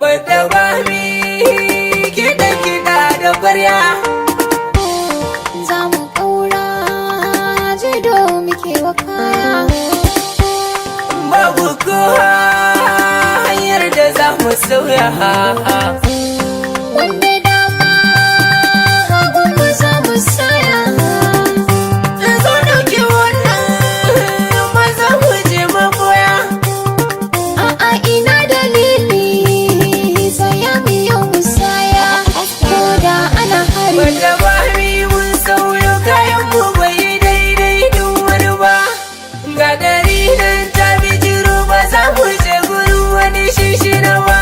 Badda Bami kiɗa da ƙwarya. Za mu ƙaura jido muke wa kaya. Babu kowa hanyar da za mu sauya. Wanda dama hagu mu za mu saya. Zo ɗauki wannan maza mu je maboya. A'a ina dalili saya mu yau musaya. Ko da ana hari. Badda Bami mun sauyo kayan mu bai daidai da wani ba. Ga gari nan ta bijiro ba za mu je gurin wani shishina ba.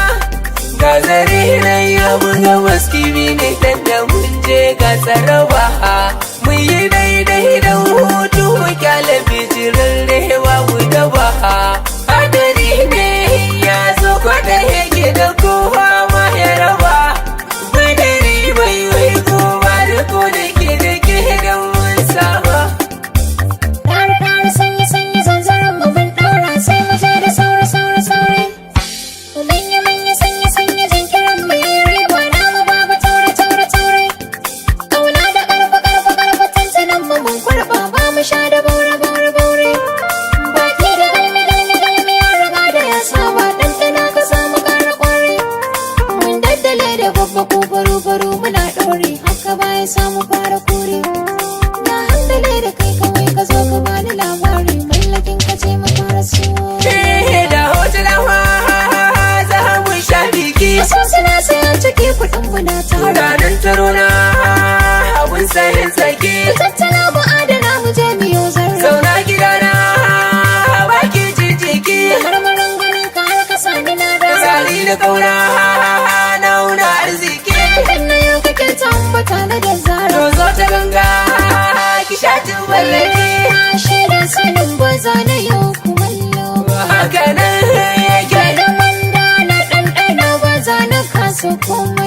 Ga zari nan ya buga waskibi ne dan da mun je ga tsaraba. Mun yi daidai da hutu mu kyale bijirin rewa mu da ba. Hadari ne ya zo kwada yake da kowa ma ya raba. Budiri bai wai kowa da ko da ke da mun saba. Ɗar sanyi sanyi zanzaron mu mun ɗaura sai mu je da saura saura saure. Manya manya sanyi sanyi jinkirin mu yi riba namu babu taure taure taure. Ƙauna da ƙarfa ƙarfa ƙarfa tantanan mu mun kurɓa ba mu sha da baure baure baure. Baki da galmi galmi galmi ya riga da ya saba ɗanɗana ka samu ƙara ƙwari. Mun daddale da babba ko baro baro muna ɗore haka baya samu fara kore. Na handale da kai kawai ka zo ka bani labari mallakin ka ce mu fara so. Da hotuna ma za mu sha biki. Asusuna sayan ciki kuɗin mu na tara. Ranar taro na abun sayin tsaki. Tattala mu adana mu je biyo zarra. Zauna gidana baki jijiki. Marmarin ganin ka har ka sami na da. Sali da kauna nauna arziki. Idan na yau kake tambata na da zara. To zo ta ganga ki sha tubalaki. Shaida sanin baza na yau kumallo. Haka nan yake. Da wanda na ɗanɗana baza na kasa koma.